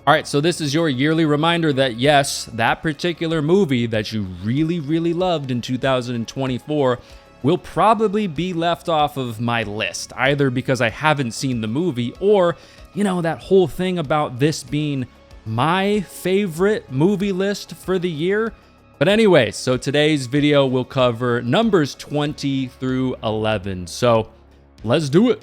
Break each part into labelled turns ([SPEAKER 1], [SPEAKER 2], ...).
[SPEAKER 1] All right, so this is your yearly reminder that yes, that particular movie that you really, really loved in 2024 will probably be left off of my list, either because I haven't seen the movie or, that whole thing about this being my favorite movie list for the year. But anyway, so today's video will cover numbers 20 through 11. So let's do it.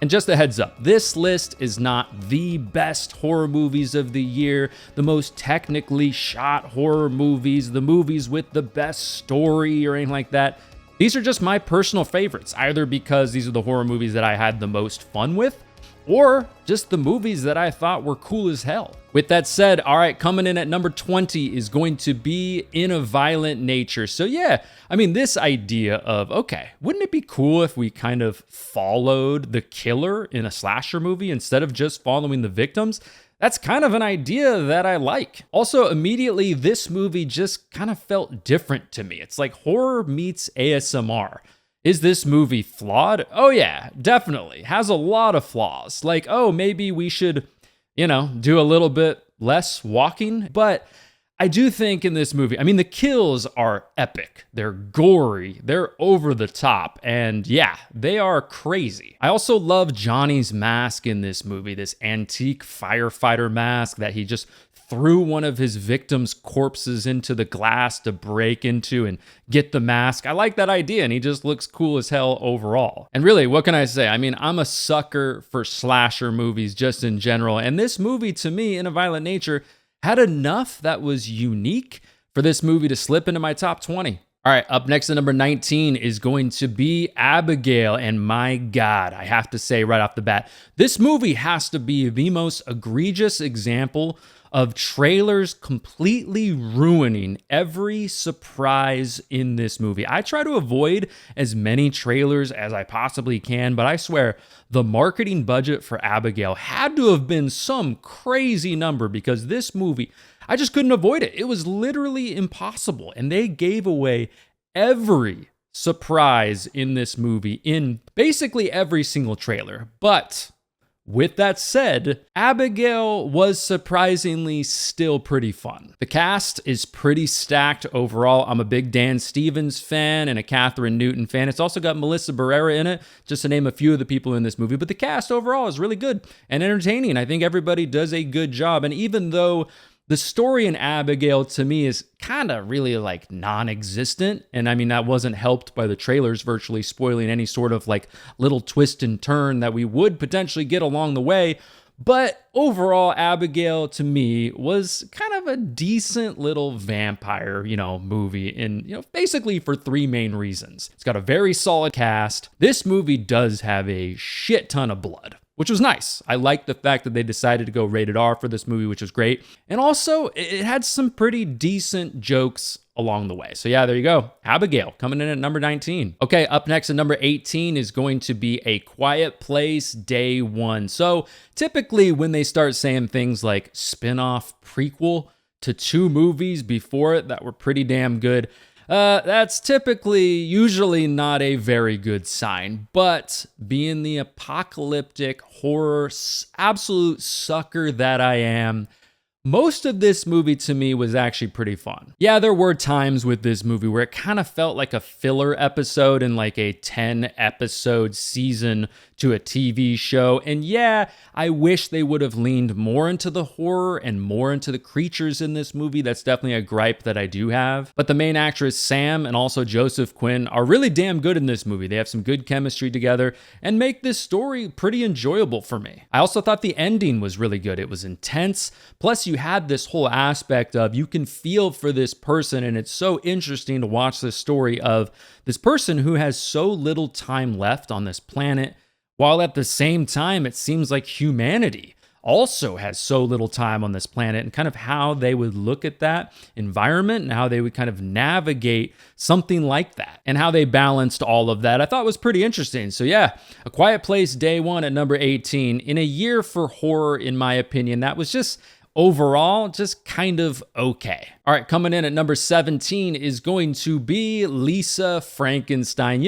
[SPEAKER 1] And just a heads up, this list is not the best horror movies of the year, the most technically shot horror movies, the movies with the best story or anything like that. These are just my personal favorites, either because these are the horror movies that I had the most fun with, or just the movies that I thought were cool as hell. With that said, all right, coming in at number 20 is going to be In a Violent Nature. So yeah, this idea of, okay, wouldn't it be cool if we kind of followed the killer in a slasher movie instead of just following the victims? That's kind of an idea that I like. Also, immediately, this movie just kind of felt different to me. It's like horror meets ASMR. Is this movie flawed? Oh yeah, definitely. Has a lot of flaws. Like, oh, maybe we should, do a little bit less walking. But I do think in this movie, the kills are epic. They're gory. They're over the top. And yeah, they are crazy. I also love Johnny's mask in this movie, this antique firefighter mask that he just threw one of his victims' corpses into the glass to break into and get the mask. I like that idea, and he just looks cool as hell overall. And really, what can I say? I'm a sucker for slasher movies just in general, and this movie, to me, In a Violent Nature, had enough that was unique for this movie to slip into my top 20. All right, up next at number 19 is going to be Abigail, and my God, I have to say right off the bat, this movie has to be the most egregious example of trailers completely ruining every surprise in this movie. I try to avoid as many trailers as I possibly can, but I swear the marketing budget for Abigail had to have been some crazy number because this movie, I just couldn't avoid it. It was literally impossible, and they gave away every surprise in this movie in basically every single trailer. But with that said, Abigail was surprisingly still pretty fun. The cast is pretty stacked overall. I'm a big Dan Stevens fan and a Catherine Newton fan. It's also got Melissa Barrera in it, just to name a few of the people in this movie. But the cast overall is really good and entertaining. I think everybody does a good job. And even though the story in Abigail, to me, is kind of really like non-existent. And that wasn't helped by the trailers virtually spoiling any sort of like little twist and turn that we would potentially get along the way. But overall, Abigail, to me, was kind of a decent little vampire, movie. And, basically for three main reasons. It's got a very solid cast. This movie does have a shit ton of blood, which was nice. I liked the fact that they decided to go rated R for this movie, which was great. And also, it had some pretty decent jokes along the way. So yeah, there you go. Abigail coming in at number 19. Okay, up next at number 18 is going to be A Quiet Place Day One. So typically when they start saying things like spin-off prequel to two movies before it that were pretty damn good, that's usually not a very good sign. But being the apocalyptic horror absolute sucker that I am, most of this movie to me was actually pretty fun. Yeah, there were times with this movie where it kind of felt like a filler episode in like a 10 episode season to a TV show. And yeah, I wish they would have leaned more into the horror and more into the creatures in this movie. That's definitely a gripe that I do have. But the main actress, Sam, and also Joseph Quinn are really damn good in this movie. They have some good chemistry together and make this story pretty enjoyable for me. I also thought the ending was really good. It was intense. Plus, you had this whole aspect of you can feel for this person, and it's so interesting to watch this story of this person who has so little time left on this planet, while at the same time it seems like humanity also has so little time on this planet, and kind of how they would look at that environment and how they would kind of navigate something like that and how they balanced all of that. I thought was pretty interesting. So yeah, A Quiet Place Day One at number 18 in a year for horror, in my opinion, that was just overall, just kind of okay. All right, coming in at number 17 is going to be Lisa Frankenstein.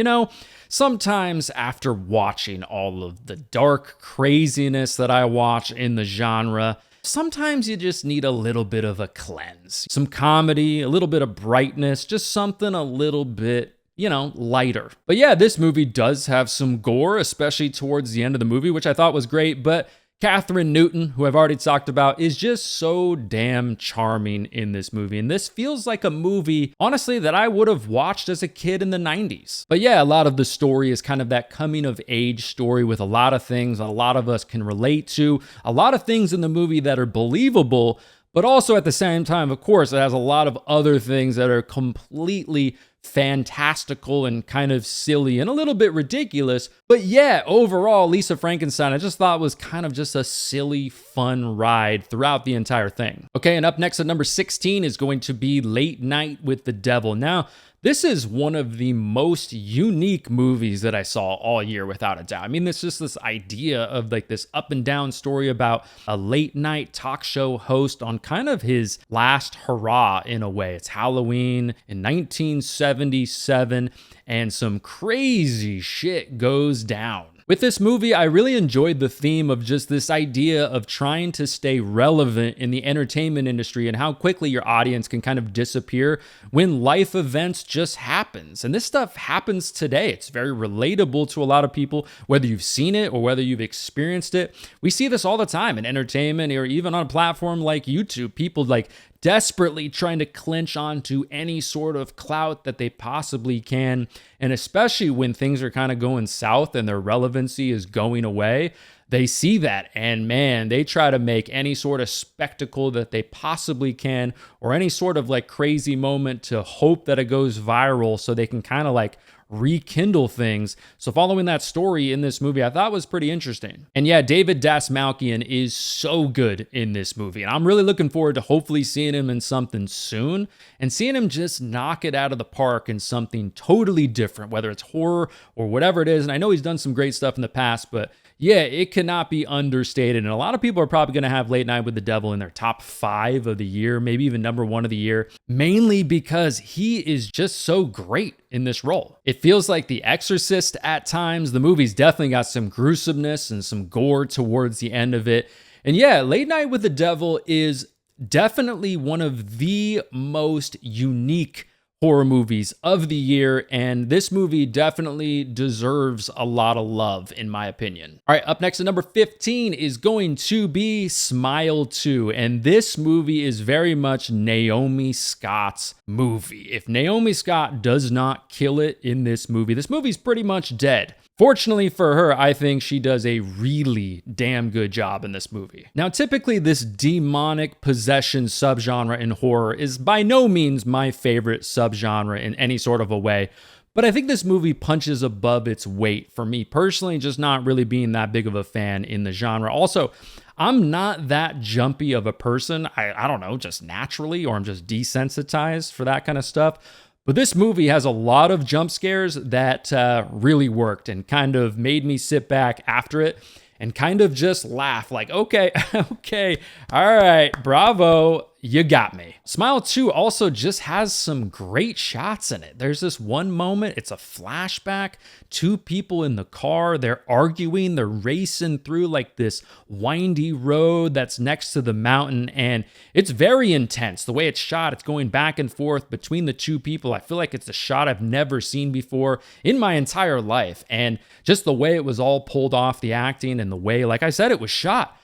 [SPEAKER 1] Sometimes after watching all of the dark craziness that I watch in the genre, sometimes you just need a little bit of a cleanse. Some comedy, a little bit of brightness, just something a little bit, lighter. But yeah, this movie does have some gore, especially towards the end of the movie, which I thought was great. But Catherine Newton, who I've already talked about, is just so damn charming in this movie. And this feels like a movie, honestly, that I would have watched as a kid in the 90s. But yeah, a lot of the story is kind of that coming of age story with a lot of things a lot of us can relate to, a lot of things in the movie that are believable, but also at the same time, of course, it has a lot of other things that are completely fantastical and kind of silly and a little bit ridiculous. But yeah, overall, Lisa Frankenstein, I just thought was kind of just a silly, fun ride throughout the entire thing. Okay, and up next at number 16 is going to be Late Night with the Devil. Now, this is one of the most unique movies that I saw all year, without a doubt. I mean, it's just this idea of like this up and down story about a late night talk show host on kind of his last hurrah in a way. It's Halloween in 1977, and some crazy shit goes down. With this movie, I really enjoyed the theme of just this idea of trying to stay relevant in the entertainment industry and how quickly your audience can kind of disappear when life events just happens. And this stuff happens today. It's very relatable to a lot of people, whether you've seen it or whether you've experienced it. We see this all the time in entertainment or even on a platform like YouTube. People like desperately trying to clinch onto any sort of clout that they possibly can. And especially when things are kind of going south and their relevancy is going away, they see that and man, they try to make any sort of spectacle that they possibly can or any sort of like crazy moment to hope that it goes viral so they can kind of like rekindle things. So following that story in this movie, I thought was pretty interesting. And yeah, David Dastmalchian is so good in this movie. And I'm really looking forward to hopefully seeing him in something soon and seeing him just knock it out of the park in something totally different, whether it's horror or whatever it is. And I know he's done some great stuff in the past, but yeah, it cannot be understated. And a lot of people are probably going to have Late Night with the Devil in their top 5 of the year, maybe even number 1 of the year, mainly because he is just so great in this role. It feels like The Exorcist at times. The movie's definitely got some gruesomeness and some gore towards the end of it. And yeah, Late Night with the Devil is definitely one of the most unique horror movies of the year, and this movie definitely deserves a lot of love, in my opinion. All right, up next at number 15 is going to be Smile 2, and this movie is very much Naomi Scott's movie. If Naomi Scott does not kill it in this movie's pretty much dead. Fortunately for her, I think she does a really damn good job in this movie. Now, typically this demonic possession subgenre in horror is by no means my favorite subgenre in any sort of a way, but I think this movie punches above its weight for me personally, just not really being that big of a fan in the genre. Also, I'm not that jumpy of a person. I don't know, just naturally, or I'm just desensitized for that kind of stuff. But this movie has a lot of jump scares that really worked and kind of made me sit back after it and kind of just laugh like, okay, okay, all right, bravo, you got me. Smile 2 also just has some great shots in it. There's this one moment, it's a flashback, 2 people in the car, they're arguing, they're racing through like this windy road that's next to the mountain, and it's very intense. The way it's shot, it's going back and forth between the 2 people. I feel like it's a shot I've never seen before in my entire life, and just the way it was all pulled off, the acting and the way, like I said, it was shot,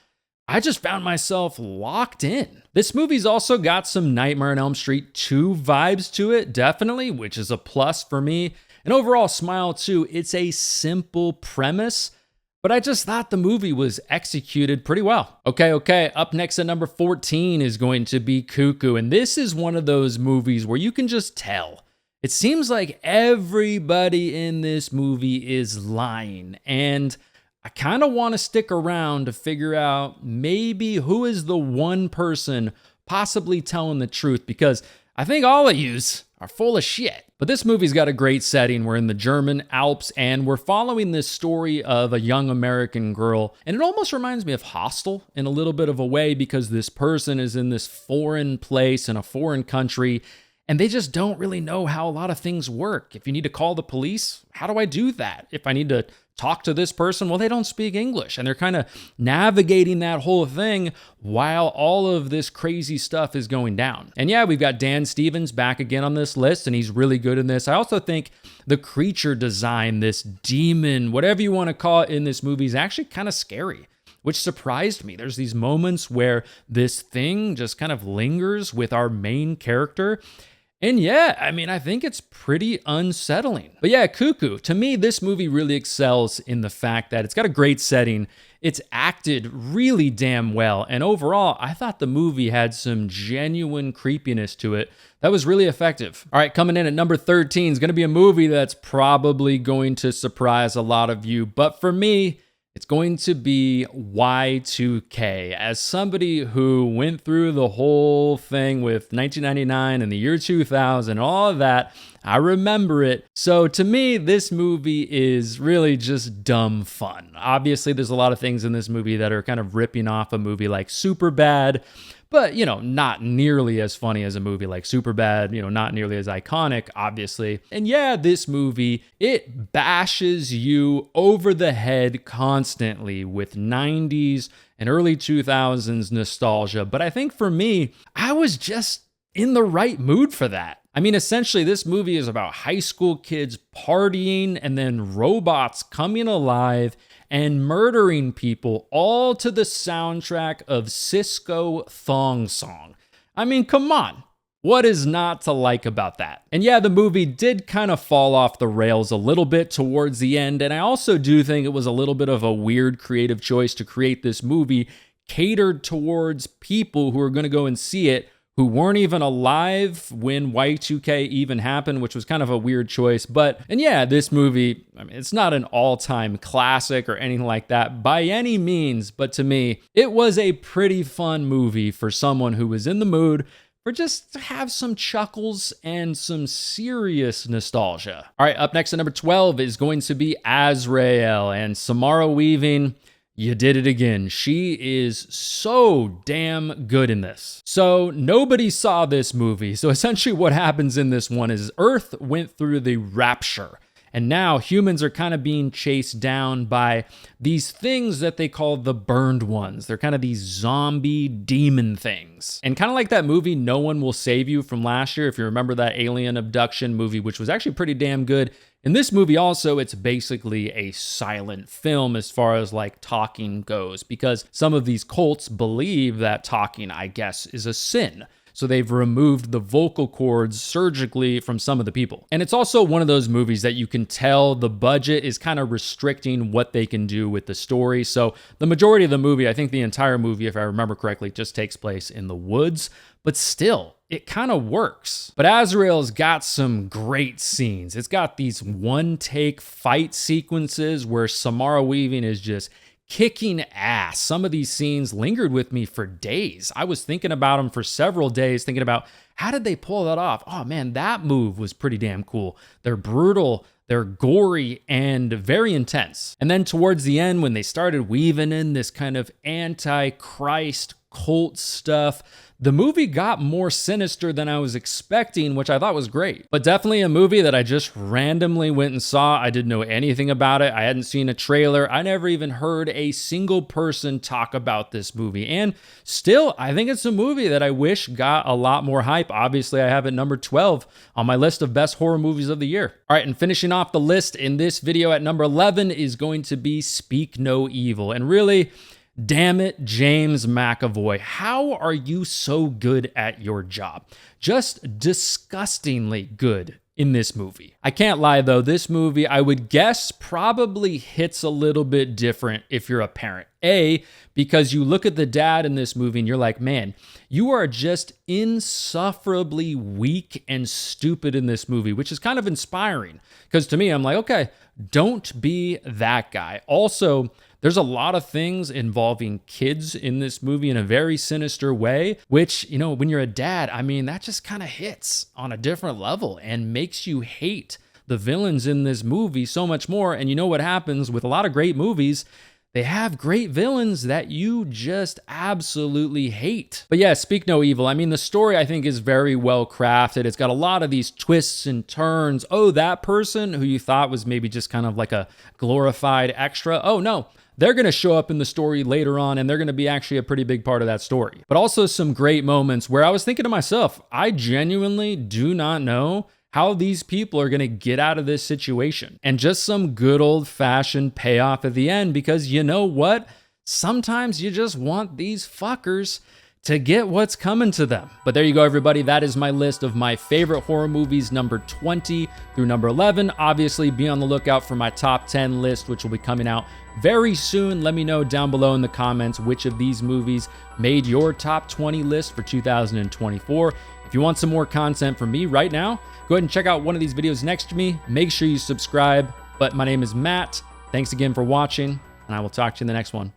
[SPEAKER 1] I just found myself locked in. This movie's also got some Nightmare on Elm Street 2 vibes to it, definitely, which is a plus for me. And overall, Smile 2, it's a simple premise, but I just thought the movie was executed pretty well. Okay, up next at number 14 is going to be Cuckoo, and this is one of those movies where you can just tell. It seems like everybody in this movie is lying, and I kind of want to stick around to figure out maybe who is the one person possibly telling the truth, because I think all of yous are full of shit. But this movie's got a great setting. We're in the German Alps and we're following this story of a young American girl. And it almost reminds me of Hostel in a little bit of a way, because this person is in this foreign place in a foreign country and they just don't really know how a lot of things work. If you need to call the police, how do I do that? If I need to talk to this person, well, they don't speak English. And they're kind of navigating that whole thing while all of this crazy stuff is going down. And yeah, we've got Dan Stevens back again on this list, and he's really good in this. I also think the creature design, this demon, whatever you want to call it in this movie, is actually kind of scary, which surprised me. There's these moments where this thing just kind of lingers with our main character. And yeah, I mean, I think it's pretty unsettling. But yeah, Cuckoo, to me, this movie really excels in the fact that it's got a great setting. It's acted really damn well. And overall, I thought the movie had some genuine creepiness to it that was really effective. All right, coming in at number 13 is going to be a movie that's probably going to surprise a lot of you. But for me, it's going to be Y2K. As somebody who went through the whole thing with 1999 and the year 2000 and all of that, I remember it. So to me, this movie is really just dumb fun. Obviously, there's a lot of things in this movie that are kind of ripping off a movie like Superbad, but, not nearly as funny as a movie like Superbad, not nearly as iconic, obviously. And yeah, this movie, it bashes you over the head constantly with 90s and early 2000s nostalgia. But I think for me, I was just in the right mood for that. I mean, essentially, this movie is about high school kids partying and then robots coming alive and murdering people, all to the soundtrack of Cisco Thong Song. I mean, come on. What is not to like about that? And yeah, the movie did kind of fall off the rails a little bit towards the end, and I also do think it was a little bit of a weird creative choice to create this movie catered towards people who are going to go and see it who weren't even alive when Y2K even happened, which was kind of a weird choice. And yeah, this movie, I mean, it's not an all-time classic or anything like that by any means, but to me, it was a pretty fun movie for someone who was in the mood for just to have some chuckles and some serious nostalgia. All right, up next at number 12 is going to be Azrael, and Samara Weaving. You did it again. She is so damn good in this. So nobody saw this movie. So essentially what happens in this one is Earth went through the rapture. And now humans are kind of being chased down by these things that they call the burned ones. They're kind of these zombie demon things. And kind of like that movie, No One Will Save You from last year, if you remember that alien abduction movie, which was actually pretty damn good. In this movie also, it's basically a silent film as far as like talking goes, because some of these cults believe that talking, I guess, is a sin. So they've removed the vocal cords surgically from some of the people. And it's also one of those movies that you can tell the budget is kind of restricting what they can do with the story. So the majority of the movie, I think the entire movie, if I remember correctly, just takes place in the woods. But still, it kind of works. But Azrael's got some great scenes. It's got these one-take fight sequences where Samara Weaving is just kicking ass. Some of these scenes lingered with me for days. I was thinking about them for several days, thinking about how did they pull that off? Oh man, that move was pretty damn cool. They're brutal, they're gory, and very intense. And then towards the end, when they started weaving in this kind of anti-Christ cult stuff, the movie got more sinister than I was expecting, which I thought was great. But definitely a movie that I just randomly went and saw. I didn't know anything about it. I hadn't seen a trailer. I never even heard a single person talk about this movie. And still, I think it's a movie that I wish got a lot more hype. Obviously, I have it number 12 on my list of best horror movies of the year. All right, and finishing off the list in this video at number 11 is going to be Speak No Evil. And really, damn it, James McAvoy, how are you so good at your job? Just disgustingly good in this movie. I can't lie though, this movie, I would guess, probably hits a little bit different if you're a parent. Because you look at the dad in this movie and you're like, man, you are just insufferably weak and stupid in this movie, which is kind of inspiring. Because to me, I'm like, okay, don't be that guy. Also, there's a lot of things involving kids in this movie in a very sinister way, which, you know, when you're a dad, I mean, that just kind of hits on a different level and makes you hate the villains in this movie so much more. And you know what happens with a lot of great movies? They have great villains that you just absolutely hate. But yeah, speak no evil. I mean, the story I think is very well crafted. It's got a lot of these twists and turns. Oh, that person who you thought was maybe just kind of like a glorified extra. Oh no, they're going to show up in the story later on, and they're going to be actually a pretty big part of that story. But also some great moments where I was thinking to myself, I genuinely do not know how these people are going to get out of this situation. And just some good old-fashioned payoff at the end, because you know what? Sometimes you just want these fuckers to get what's coming to them. But there you go, everybody. That is my list of my favorite horror movies, number 20 through number 11. Obviously, be on the lookout for my top 10 list, which will be coming out very soon. Let me know down below in the comments which of these movies made your top 20 list for 2024. If you want some more content from me right now, go ahead and check out one of these videos next to me. Make sure you subscribe. But my name is Matt. Thanks again for watching, and I will talk to you in the next one.